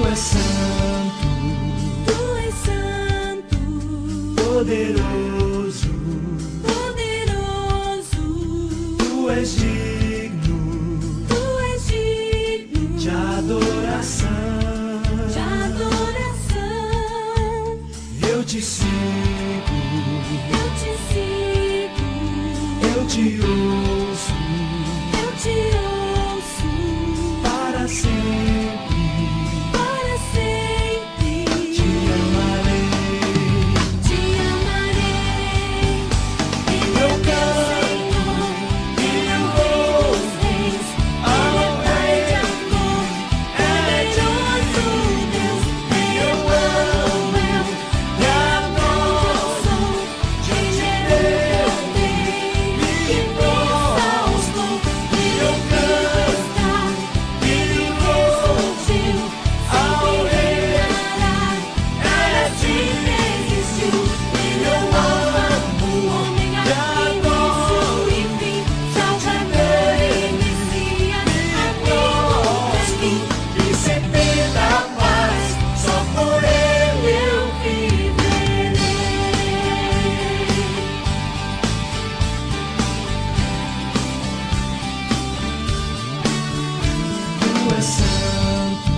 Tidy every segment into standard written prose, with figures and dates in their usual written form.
és santo, Tu és santo, poderoso, poderoso, tu és digno Tu és digno de adoração. de adoração. Eu te sigo, Eu te sigo, eu te ouço eu te ouço para sempre. para sempre. Te amarei, Te amarei, Ele é meu Senhor, Ele é o Rei dos Reis, Ele é Pai de amor, poderoso Deus, Emmanuel, e sou, Ele é meu bem, e me salvou, e eu cantar, e ressurgiu, ao Rei, sempre existiu, Ele é o Alfa, o Ômega, início e fim, Salvador e Messias, amigo fim, e sempre da paz, só por Ele eu viverei. tu és santo,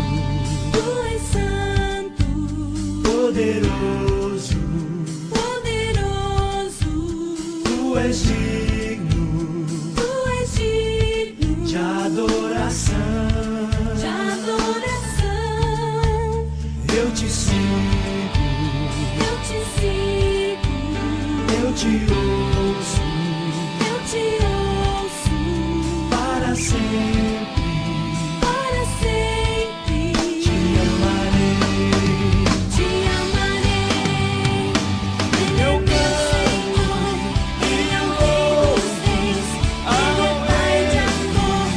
Tu és santo, poderoso, poderoso, tu és digno Tu és digno de adoração. de adoração. Eu te sigo, Eu te sigo, eu te ouço eu te ouço para sempre. para sempre. Te amarei, Te amarei, Ele é eu meu Senhor, Ele é o Rei dos Reis, Ele é Pai de amor,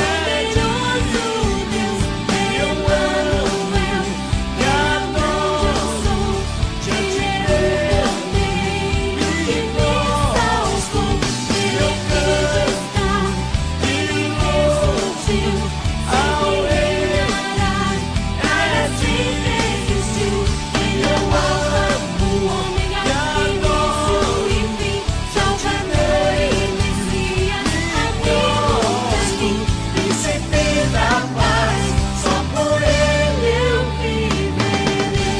poderoso Deus, Emmanuel, eu sou, Ele é meu bem, e me salvou, Ele está, e ressurgiu, ao Rei, sempre existiu, Ele é o Alfa, o Ômega, início e fim, Salvador e Messias, amigo fim, e sempre da paz, só por Ele eu viverei.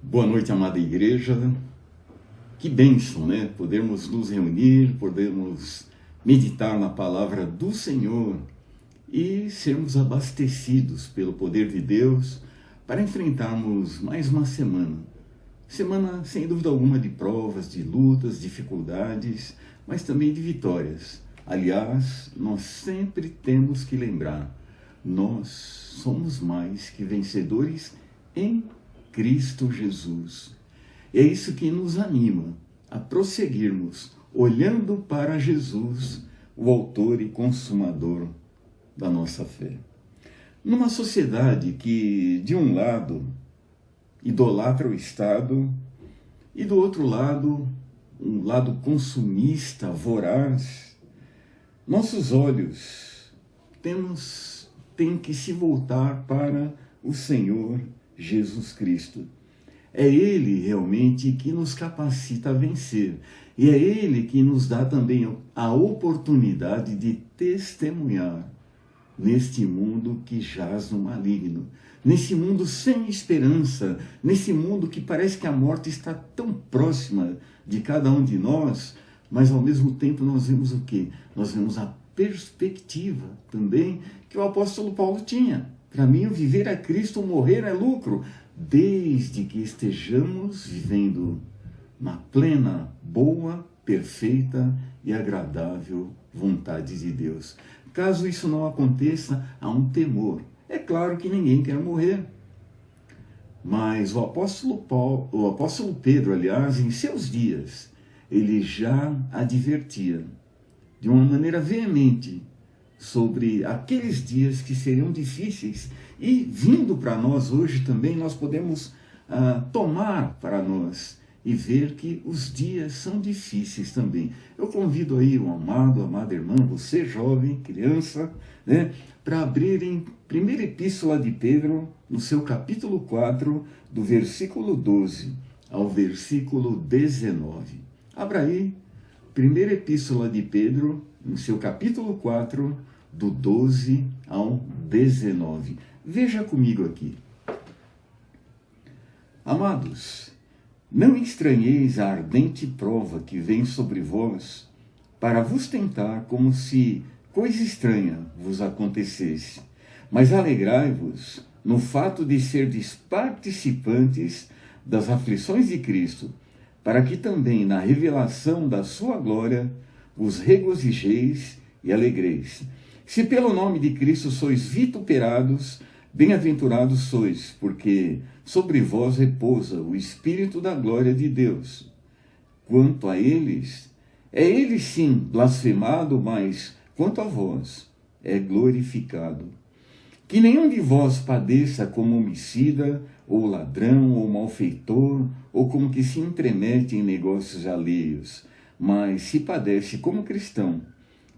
Boa noite, amada igreja. Que bênção, né? Podermos nos reunir, podemos meditar na palavra do Senhor e sermos abastecidos pelo poder de Deus para enfrentarmos mais uma semana. Semana, sem dúvida alguma, de provas, de lutas, dificuldades, mas também de vitórias. Aliás, nós sempre temos que lembrar, nós somos mais que vencedores em Cristo Jesus. É isso que nos anima a prosseguirmos, olhando para Jesus, o autor e consumador da nossa fé. Numa sociedade que, de um lado, idolatra o Estado, e do outro lado, um lado consumista, voraz, nossos olhos têm que se voltar para o Senhor Jesus Cristo. É Ele realmente que nos capacita a vencer. E é Ele que nos dá também a oportunidade de testemunhar neste mundo que jaz no maligno, nesse mundo sem esperança, nesse mundo que parece que a morte está tão próxima de cada um de nós, mas ao mesmo tempo nós vemos o quê? Nós vemos a perspectiva também que o apóstolo Paulo tinha. Para mim, o viver é Cristo, o morrer é lucro, desde que estejamos vivendo na plena, boa, perfeita e agradável vontade de Deus. Caso isso não aconteça, há um temor. É claro que ninguém quer morrer. Mas o apóstolo Pedro, aliás, em seus dias, ele já advertia de uma maneira veemente sobre aqueles dias que seriam difíceis. E vindo para nós hoje também, nós podemos tomar para nós e ver que os dias são difíceis também. Eu convido aí o amado, a amada irmã, você jovem, criança, né, para abrirem primeira epístola de Pedro, no seu capítulo 4, do versículo 12 ao versículo 19. Abra aí, primeira epístola de Pedro, no seu capítulo 4, do 12 ao 19. Veja comigo aqui. Amados, não estranheis a ardente prova que vem sobre vós, para vos tentar como se coisa estranha vos acontecesse. Mas alegrai-vos no fato de serdes participantes das aflições de Cristo, para que também na revelação da sua glória vos regozijeis e alegreis. Se pelo nome de Cristo sois vituperados, bem-aventurados sois, porque sobre vós repousa o Espírito da glória de Deus. Quanto a eles, é ele sim blasfemado, mas quanto a vós, é glorificado. Que nenhum de vós padeça como homicida, ou ladrão, ou malfeitor, ou como que se intromete em negócios alheios, mas se padece como cristão,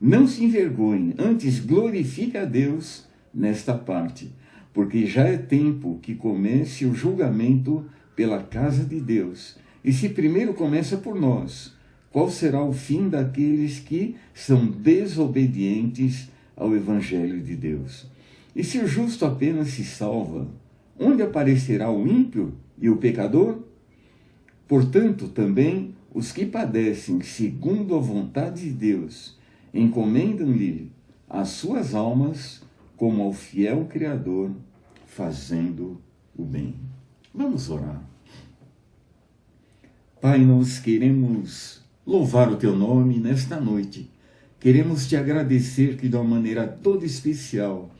não se envergonhe, antes glorifique a Deus nesta parte, porque já é tempo que comece o julgamento pela casa de Deus. E se primeiro começa por nós, qual será o fim daqueles que são desobedientes ao Evangelho de Deus? E se o justo apenas se salva, onde aparecerá o ímpio e o pecador? Portanto, também os que padecem segundo a vontade de Deus, encomendam-lhe as suas almas como ao fiel Criador, fazendo o bem. Vamos orar. Pai, nós queremos louvar o Teu nome nesta noite. Queremos Te agradecer que de uma maneira toda especial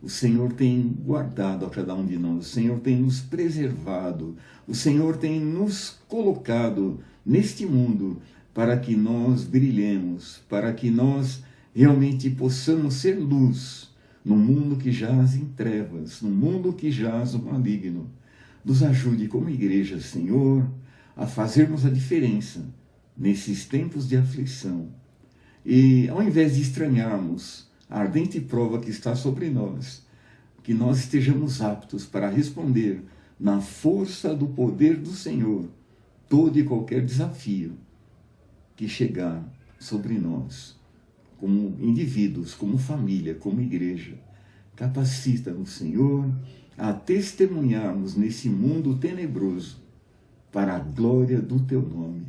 o Senhor tem guardado a cada um de nós, o Senhor tem nos preservado, o Senhor tem nos colocado neste mundo para que nós brilhemos, para que nós realmente possamos ser luz no mundo que jaz em trevas, no mundo que jaz o maligno. Nos ajude como igreja, Senhor, a fazermos a diferença nesses tempos de aflição. E ao invés de estranharmos a ardente prova que está sobre nós, que nós estejamos aptos para responder na força do poder do Senhor todo e qualquer desafio que chegar sobre nós, como indivíduos, como família, como igreja. Capacita-nos, Senhor, a testemunharmos nesse mundo tenebroso para a glória do Teu nome.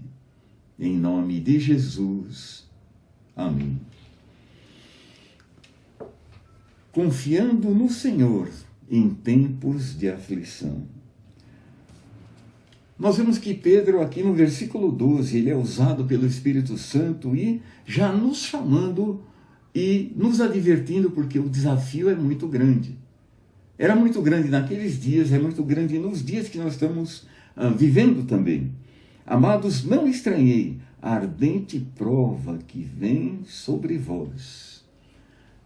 Em nome de Jesus. Amém. Confiando no Senhor em tempos de aflição. Nós vemos que Pedro, aqui no versículo 12, ele é usado pelo Espírito Santo e já nos chamando e nos advertindo, porque o desafio é muito grande. Era muito grande naqueles dias, é muito grande nos dias que nós estamos vivendo também. Amados, não estranhei a ardente prova que vem sobre vós.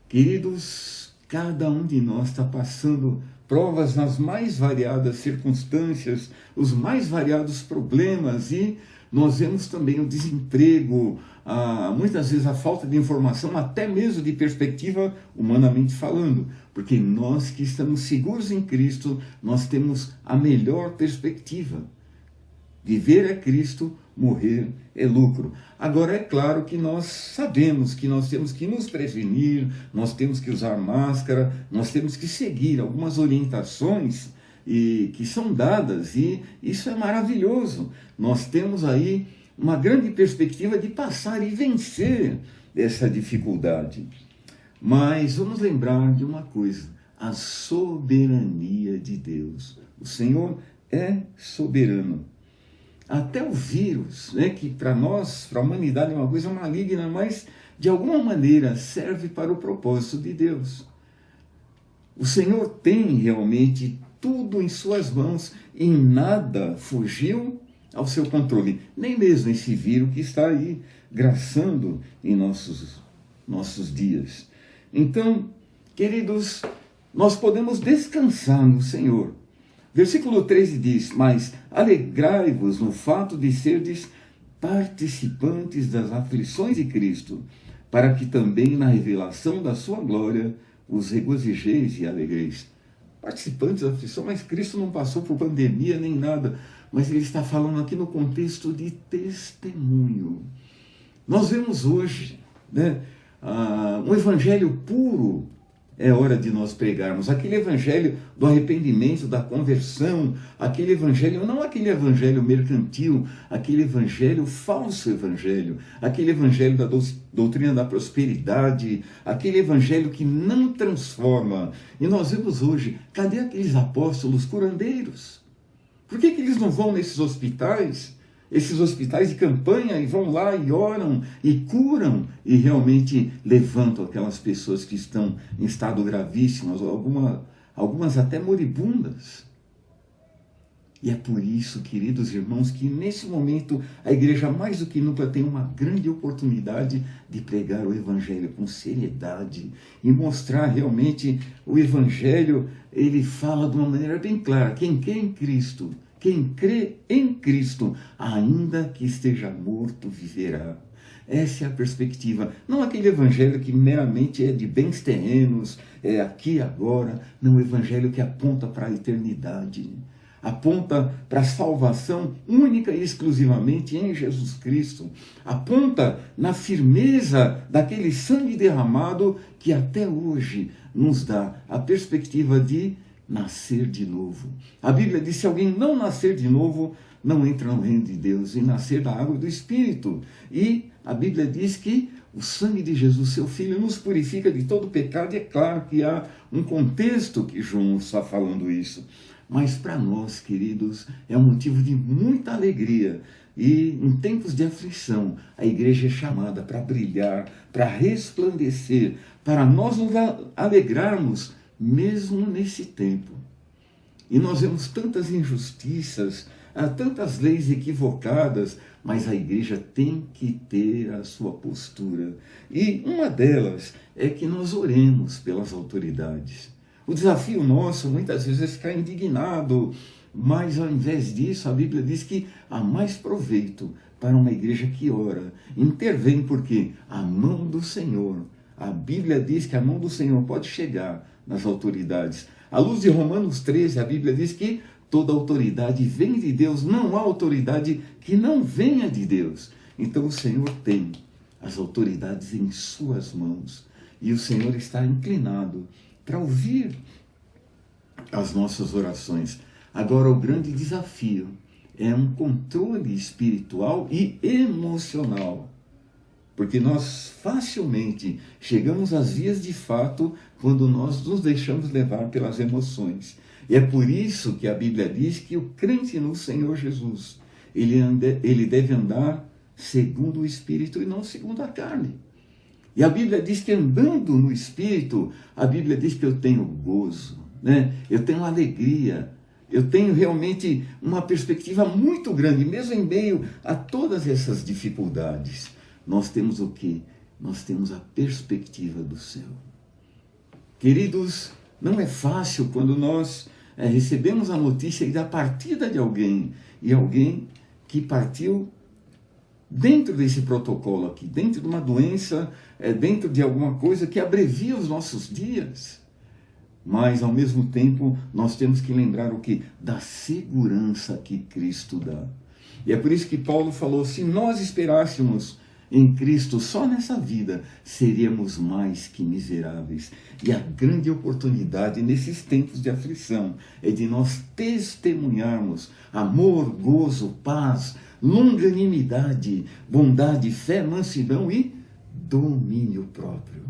Queridos, cada um de nós está passando provas nas mais variadas circunstâncias, os mais variados problemas, e nós vemos também o desemprego, muitas vezes a falta de informação, até mesmo de perspectiva humanamente falando, porque nós que estamos seguros em Cristo, nós temos a melhor perspectiva. Viver é Cristo, morrer é lucro. Agora, é claro que nós sabemos que nós temos que nos prevenir, nós temos que usar máscara, nós temos que seguir algumas orientações que são dadas, e isso é maravilhoso. Nós temos aí uma grande perspectiva de passar e vencer essa dificuldade. Mas vamos lembrar de uma coisa: a soberania de Deus. O Senhor é soberano. Até o vírus, né, que para nós, para a humanidade, é uma coisa maligna, mas de alguma maneira serve para o propósito de Deus. O Senhor tem realmente tudo em suas mãos e nada fugiu ao seu controle. Nem mesmo esse vírus que está aí graçando em nossos dias. Então, queridos, nós podemos descansar no Senhor, Versículo 13 diz: mas alegrai-vos no fato de serdes participantes das aflições de Cristo, para que também na revelação da sua glória os regozijeis e alegreis. Participantes da aflição, mas Cristo não passou por pandemia nem nada, mas ele está falando aqui no contexto de testemunho. Nós vemos hoje, né, um evangelho puro. É hora de nós pregarmos aquele evangelho do arrependimento, da conversão, aquele evangelho, não aquele evangelho mercantil, aquele evangelho falso evangelho, aquele evangelho da doutrina da prosperidade, aquele evangelho que não transforma. E nós vemos hoje, cadê aqueles apóstolos curandeiros? Por que eles não vão nesses hospitais de campanha, e vão lá e oram e curam e realmente levantam aquelas pessoas que estão em estado gravíssimo, algumas até moribundas? E é por isso, queridos irmãos, que nesse momento a igreja mais do que nunca tem uma grande oportunidade de pregar o evangelho com seriedade e mostrar realmente o evangelho. Ele fala de uma maneira bem clara: quem crê em Cristo, quem crê em Cristo, ainda que esteja morto, viverá. Essa é a perspectiva. Não aquele evangelho que meramente é de bens terrenos, é aqui e agora. Não, o evangelho que aponta para a eternidade. Aponta para a salvação única e exclusivamente em Jesus Cristo. Aponta na firmeza daquele sangue derramado que até hoje nos dá a perspectiva de nascer de novo. A Bíblia diz: se alguém não nascer de novo, não entra no reino de Deus. E nascer da água e do Espírito. E a Bíblia diz que o sangue de Jesus, seu Filho, nos purifica de todo pecado. E é claro que há um contexto que João está falando isso. Mas para nós, queridos, é um motivo de muita alegria. E em tempos de aflição, a igreja é chamada para brilhar, para resplandecer, para nós nos alegrarmos mesmo nesse tempo. E nós vemos tantas injustiças, tantas leis equivocadas, mas a igreja tem que ter a sua postura. E uma delas é que nós oremos pelas autoridades. O desafio nosso muitas vezes é ficar indignado, mas ao invés disso a Bíblia diz que há mais proveito para uma igreja que ora, intervém, porque a mão do Senhor, a Bíblia diz que a mão do Senhor pode chegar nas autoridades. À luz de Romanos 13, a Bíblia diz que toda autoridade vem de Deus, não há autoridade que não venha de Deus. Então o Senhor tem as autoridades em suas mãos, e o Senhor está inclinado para ouvir as nossas orações. Agora, o grande desafio é um controle espiritual e emocional, porque nós facilmente chegamos às vias de fato quando nós nos deixamos levar pelas emoções. E é por isso que a Bíblia diz que o crente no Senhor Jesus, ele deve andar segundo o Espírito e não segundo a carne. E a Bíblia diz que andando no Espírito, a Bíblia diz que eu tenho gozo, né? Eu tenho alegria, eu tenho realmente uma perspectiva muito grande, mesmo em meio a todas essas dificuldades. Nós temos o quê? Nós temos a perspectiva do céu. Queridos, não é fácil quando nós recebemos a notícia da partida de alguém, e alguém que partiu dentro desse protocolo aqui, dentro de uma doença, dentro de alguma coisa que abrevia os nossos dias. Mas, ao mesmo tempo, nós temos que lembrar o quê? Da segurança que Cristo dá. E é por isso que Paulo falou: se nós esperássemos em Cristo só nessa vida, seríamos mais que miseráveis. E a grande oportunidade nesses tempos de aflição é de nós testemunharmos amor, gozo, paz, longanimidade, bondade, fé, mansidão e domínio próprio.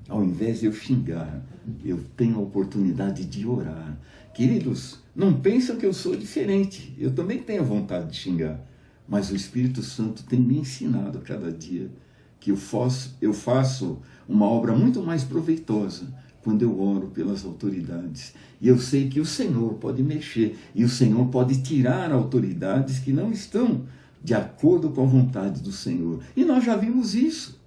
Ao invés de eu xingar, eu tenho a oportunidade de orar. Queridos, não pensam que eu sou diferente. Eu também tenho vontade de xingar. Mas o Espírito Santo tem me ensinado a cada dia que eu faço uma obra muito mais proveitosa quando eu oro pelas autoridades. E eu sei que o Senhor pode mexer, e o Senhor pode tirar autoridades que não estão de acordo com a vontade do Senhor. E nós já vimos isso.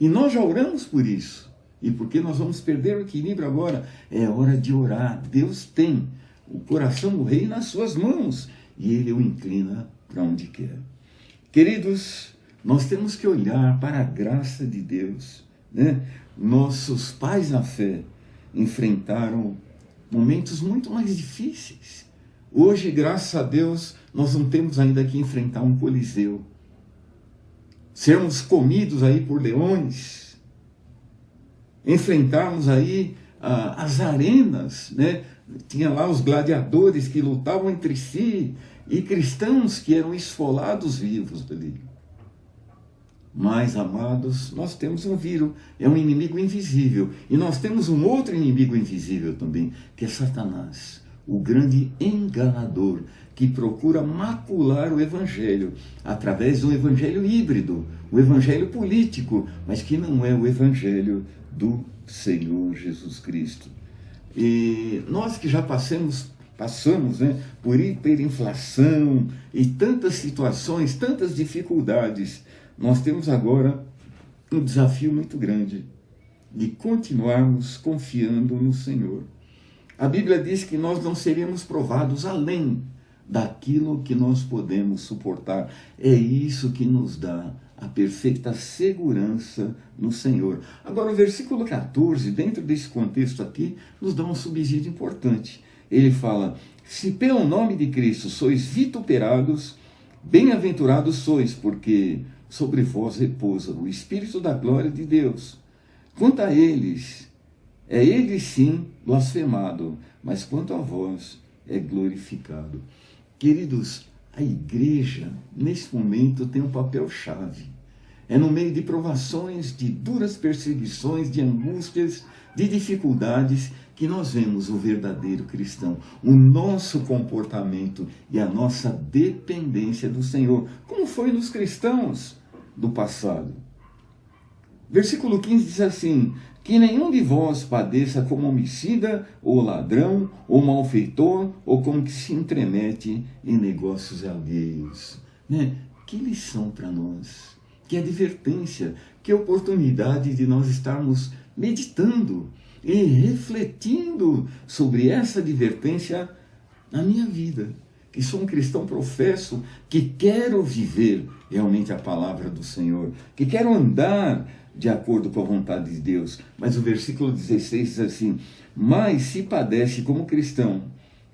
E nós já oramos por isso. E porque nós vamos perder o equilíbrio agora, é hora de orar. Deus tem o coração do rei nas suas mãos e ele o inclina para onde quer. Queridos, nós temos que olhar para a graça de Deus, né? Nossos pais na fé enfrentaram momentos muito mais difíceis. Hoje, graças a Deus, nós não temos ainda que enfrentar um coliseu, sermos comidos aí por leões, enfrentarmos aí as arenas, né? Tinha lá os gladiadores que lutavam entre si e cristãos que eram esfolados vivos dali. Mas, amados, nós temos um vírus, é um inimigo invisível. E nós temos um outro inimigo invisível também, que é Satanás, o grande enganador, que procura macular o evangelho, através de um evangelho híbrido, o evangelho político, mas que não é o evangelho do Senhor Jesus Cristo. E nós que já passamos, né, por hiperinflação e tantas situações, tantas dificuldades, nós temos agora um desafio muito grande de continuarmos confiando no Senhor. A Bíblia diz que nós não seremos provados além daquilo que nós podemos suportar. É isso que nos dá a perfeita segurança no Senhor. Agora, o versículo 14, dentro desse contexto aqui, nos dá um subsídio importante. Ele fala: se pelo nome de Cristo sois vituperados, bem-aventurados sois, porque sobre vós repousa o Espírito da glória de Deus. Quanto a eles, é ele sim blasfemado, mas quanto a vós é glorificado. Queridos, a igreja, nesse momento, tem um papel-chave. É no meio de provações, de duras perseguições, de angústias, de dificuldades, que nós vemos o verdadeiro cristão, o nosso comportamento e a nossa dependência do Senhor, como foi nos cristãos do passado. Versículo 15 diz assim: que nenhum de vós padeça como homicida, ou ladrão, ou malfeitor, ou como que se entremete em negócios alheios. Né? Que lição para nós, que advertência, que oportunidade de nós estarmos meditando e refletindo sobre essa advertência na minha vida, que sou um cristão professo, que quero viver realmente a palavra do Senhor, que quero andar de acordo com a vontade de Deus. Mas o versículo 16 diz assim: mas se padece como cristão,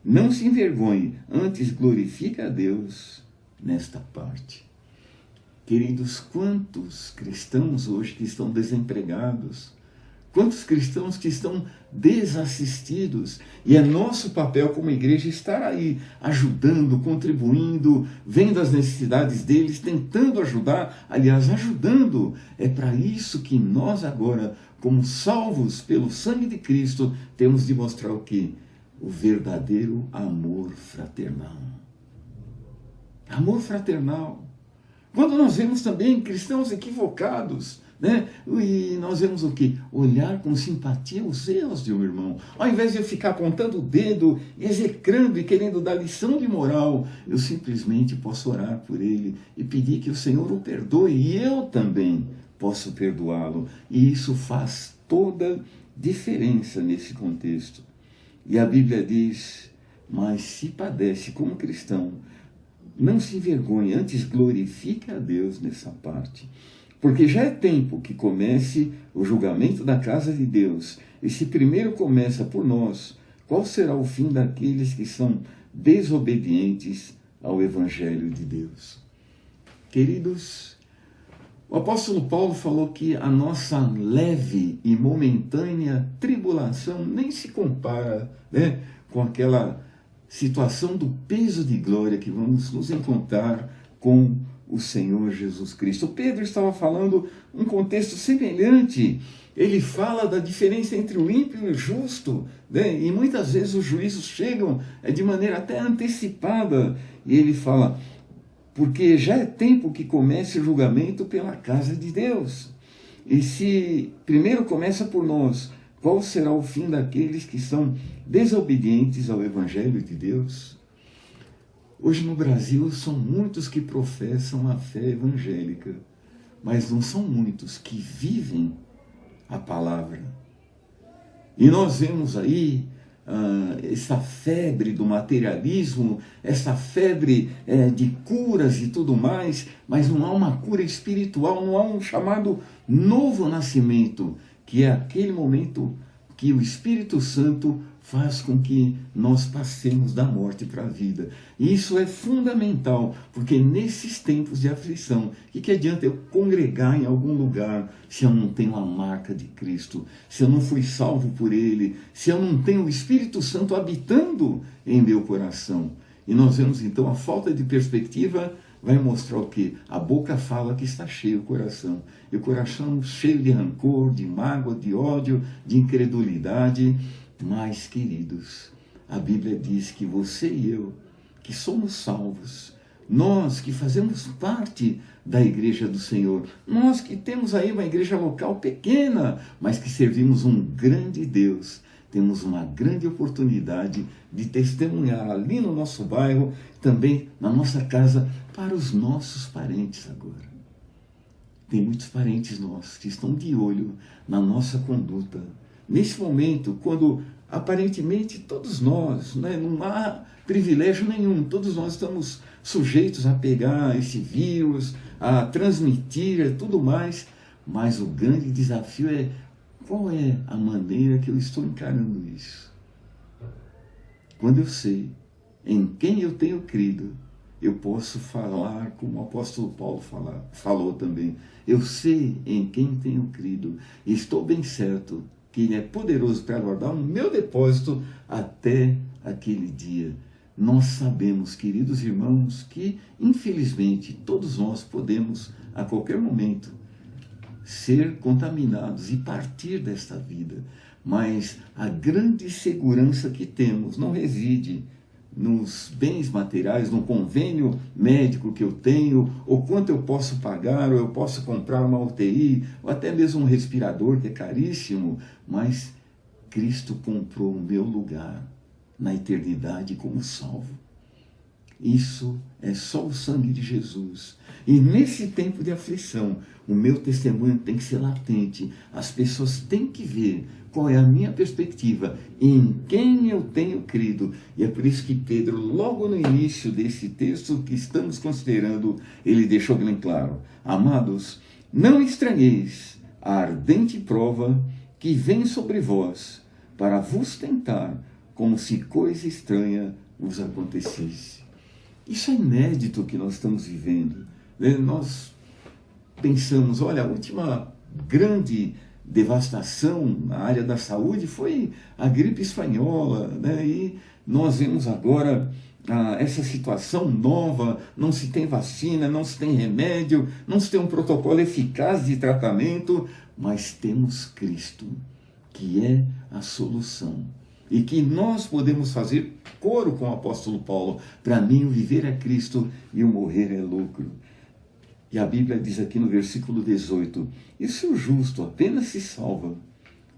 não se envergonhe, antes glorifique a Deus nesta parte. Queridos, quantos cristãos hoje que estão desempregados, quantos cristãos que estão desassistidos, e é nosso papel como igreja estar aí, ajudando, contribuindo, vendo as necessidades deles, tentando ajudar, aliás, ajudando. É para isso que nós agora, como salvos pelo sangue de Cristo, temos de mostrar o quê? O verdadeiro amor fraternal. Amor fraternal. Quando nós vemos também cristãos equivocados, né? E nós vemos o quê? Olhar com simpatia os erros de um irmão. Ao invés de eu ficar apontando o dedo, execrando e querendo dar lição de moral, eu simplesmente posso orar por ele e pedir que o Senhor o perdoe, e eu também posso perdoá-lo. E isso faz toda diferença nesse contexto. E a Bíblia diz: mas se padece como cristão, não se envergonhe, antes glorifique a Deus nessa parte. Porque já é tempo que comece o julgamento da casa de Deus. E se primeiro começa por nós, qual será o fim daqueles que são desobedientes ao Evangelho de Deus? Queridos, o apóstolo Paulo falou que a nossa leve e momentânea tribulação nem se compara, né, com aquela situação do peso de glória que vamos nos encontrar com o Senhor Jesus Cristo. Pedro estava falando um contexto semelhante. Ele fala da diferença entre o ímpio e o justo, né? E muitas vezes os juízos chegam de maneira até antecipada. E ele fala: porque já é tempo que comece o julgamento pela casa de Deus. E se primeiro começa por nós, qual será o fim daqueles que são desobedientes ao Evangelho de Deus? Hoje no Brasil são muitos que professam a fé evangélica, mas não são muitos que vivem a palavra. E nós vemos aí essa febre do materialismo, essa febre de curas e tudo mais, mas não há uma cura espiritual, não há um chamado novo nascimento, que é aquele momento que o Espírito Santo faz com que nós passemos da morte para a vida. E isso é fundamental, porque nesses tempos de aflição, o que adianta eu congregar em algum lugar se eu não tenho a marca de Cristo, se eu não fui salvo por Ele, se eu não tenho o Espírito Santo habitando em meu coração? E nós vemos então a falta de perspectiva vai mostrar o quê? A boca fala que está cheio o coração. E o coração cheio de rancor, de mágoa, de ódio, de incredulidade. Mas, queridos, a Bíblia diz que você e eu, que somos salvos, nós que fazemos parte da igreja do Senhor, nós que temos aí uma igreja local pequena, mas que servimos um grande Deus, temos uma grande oportunidade de testemunhar ali no nosso bairro, também na nossa casa, para os nossos parentes agora. Tem muitos parentes nossos que estão de olho na nossa conduta. Nesse momento, quando aparentemente todos nós, não há privilégio nenhum, todos nós estamos sujeitos a pegar esse vírus, a transmitir e tudo mais, mas o grande desafio é qual é a maneira que eu estou encarando isso. Quando eu sei em quem eu tenho crido, eu posso falar como o apóstolo Paulo falou também. Eu sei em quem tenho crido e estou bem certo que Ele é poderoso para guardar o meu depósito até aquele dia. Nós sabemos, queridos irmãos, que infelizmente todos nós podemos a qualquer momento ser contaminados e partir desta vida. Mas a grande segurança que temos não reside nos bens materiais, no convênio médico que eu tenho, ou quanto eu posso pagar, ou eu posso comprar uma UTI, ou até mesmo um respirador que é caríssimo, mas Cristo comprou o meu lugar na eternidade como salvo. Isso é só o sangue de Jesus. E nesse tempo de aflição, o meu testemunho tem que ser latente. As pessoas têm que ver qual é a minha perspectiva, em quem eu tenho crido. E é por isso que Pedro, logo no início desse texto que estamos considerando, ele deixou bem claro: amados, não estranheis a ardente prova que vem sobre vós, para vos tentar, como se coisa estranha vos acontecesse. Isso é inédito que nós estamos vivendo. Nós pensamos, olha, a última grande devastação na área da saúde foi a gripe espanhola, e nós vemos agora essa situação nova, não se tem vacina, não se tem remédio, não se tem um protocolo eficaz de tratamento, mas temos Cristo, que é a solução. E que nós podemos fazer coro com o apóstolo Paulo: para mim o viver é Cristo e o morrer é lucro. E a Bíblia diz aqui no versículo 18: e se o justo apenas se salva,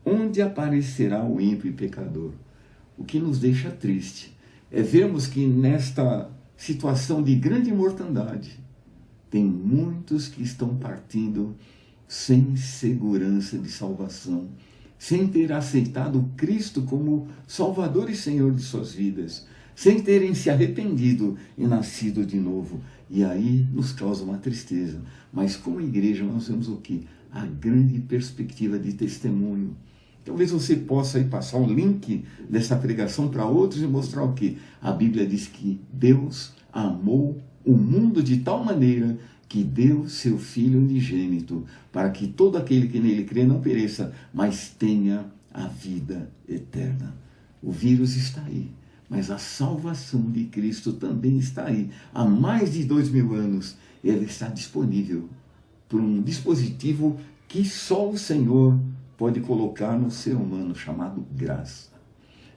onde aparecerá o ímpio e pecador? O que nos deixa triste é vermos que nesta situação de grande mortandade, tem muitos que estão partindo sem segurança de salvação, sem ter aceitado Cristo como Salvador e Senhor de suas vidas, sem terem se arrependido e nascido de novo. E aí nos causa uma tristeza. Mas como igreja nós vemos o quê? A grande perspectiva de testemunho. Talvez você possa aí passar um link dessa pregação para outros e mostrar o quê? A Bíblia diz que Deus amou o mundo de tal maneira que deu seu Filho unigênito, para que todo aquele que nele crê não pereça, mas tenha a vida eterna. O vírus está aí, mas a salvação de Cristo também está aí. Há mais de 2000 anos, ela está disponível por um dispositivo que só o Senhor pode colocar no ser humano, chamado graça.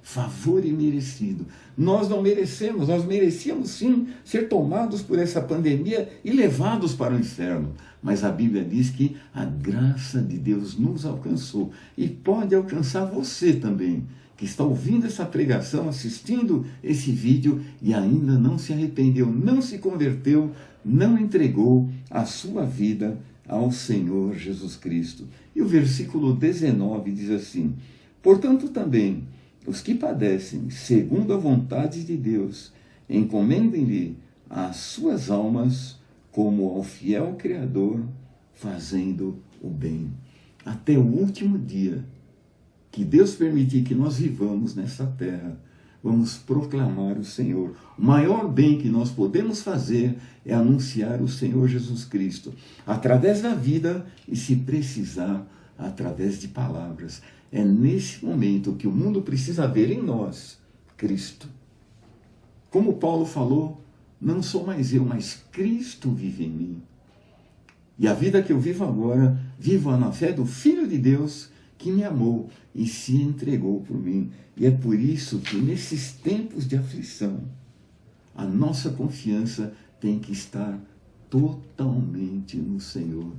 Favor imerecido. Nós não merecemos, nós merecíamos sim ser tomados por essa pandemia e levados para o inferno. Mas a Bíblia diz que a graça de Deus nos alcançou e pode alcançar você também, que está ouvindo essa pregação, assistindo esse vídeo e ainda não se arrependeu, não se converteu, não entregou a sua vida ao Senhor Jesus Cristo. E o versículo 19 diz assim: portanto também, os que padecem segundo a vontade de Deus, encomendem-lhe as suas almas como ao fiel Criador, fazendo o bem. Até o último dia que Deus permitir que nós vivamos nessa terra, vamos proclamar o Senhor. O maior bem que nós podemos fazer é anunciar o Senhor Jesus Cristo, através da vida e, se precisar, através de palavras. É nesse momento que o mundo precisa ver em nós Cristo. Como Paulo falou, não sou mais eu, mas Cristo vive em mim. E a vida que eu vivo agora, vivo na fé do Filho de Deus, que me amou e se entregou por mim. E é por isso que nesses tempos de aflição, a nossa confiança tem que estar totalmente no Senhor.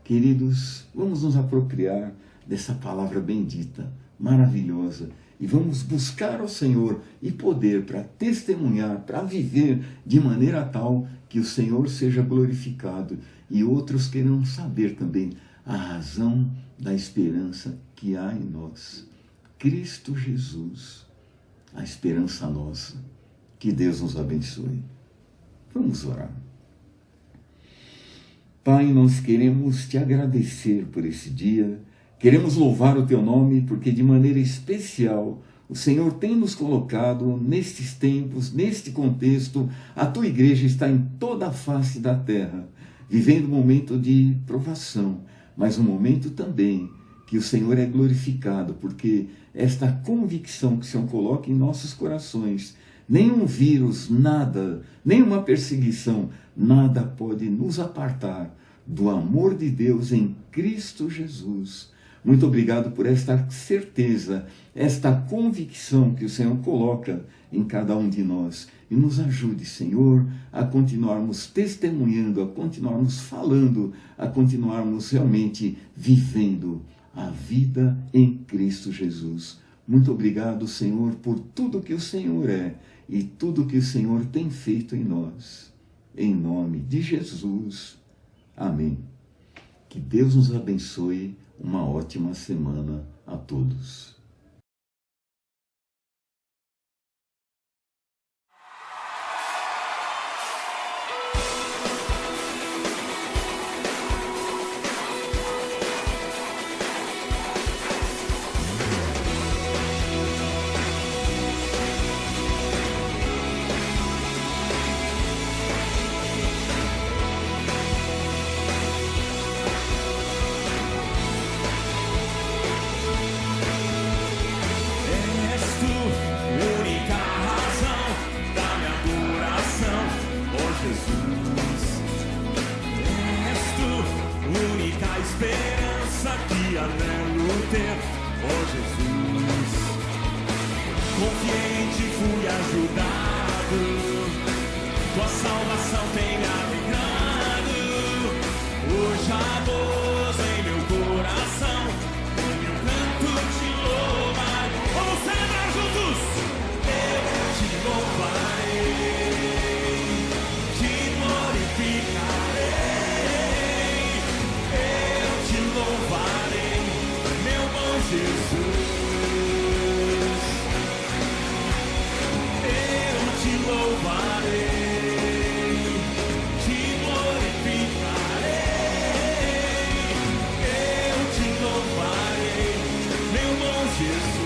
Queridos, vamos nos apropriar dessa palavra bendita, maravilhosa, e vamos buscar ao Senhor e poder para testemunhar, para viver de maneira tal que o Senhor seja glorificado e outros queiram saber também a razão da esperança que há em nós. Cristo Jesus, a esperança nossa. Que Deus nos abençoe. Vamos orar. Pai, nós queremos te agradecer por esse dia, queremos louvar o teu nome, porque de maneira especial o Senhor tem nos colocado nestes tempos, neste contexto. A tua igreja está em toda a face da terra, vivendo um momento de provação, mas um momento também que o Senhor é glorificado, porque esta convicção que o Senhor coloca em nossos corações, nenhum vírus, nada, nenhuma perseguição, nada pode nos apartar do amor de Deus em Cristo Jesus. Muito obrigado por esta certeza, esta convicção que o Senhor coloca em cada um de nós. E nos ajude, Senhor, a continuarmos testemunhando, a continuarmos falando, a continuarmos realmente vivendo a vida em Cristo Jesus. Muito obrigado, Senhor, por tudo que o Senhor é e tudo que o Senhor tem feito em nós. Em nome de Jesus. Amém. Que Deus nos abençoe. Uma ótima semana a todos. Esperança que anelo ter, oh Jesus. Confiante fui ajudado, tua salvação tem me alegrado. Hoje há voz em meu coração, o meu canto te louvar. Vamos celebrar juntos! Eu te louvarei, te glorificarei. Louvarei, meu bom Jesus. Eu te louvarei, te glorificarei. Eu te louvarei, meu bom Jesus.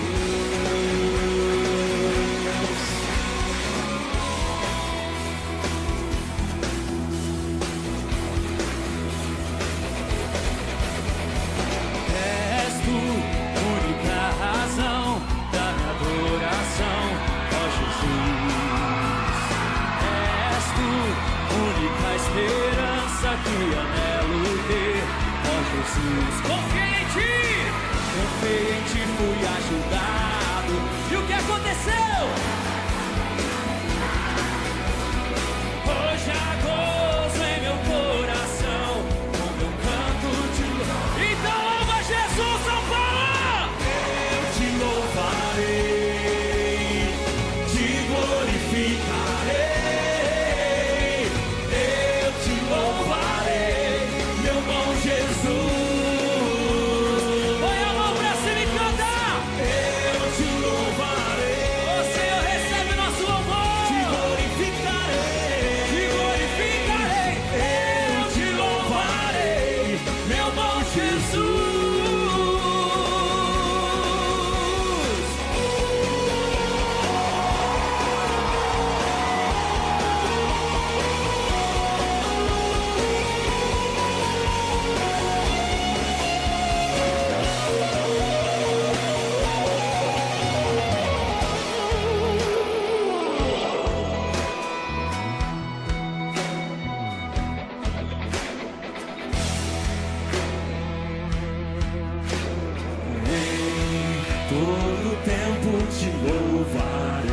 todo tempo te louvarei.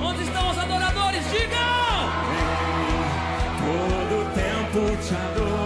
Onde estão os adoradores? Digam! Todo tempo te adorarei.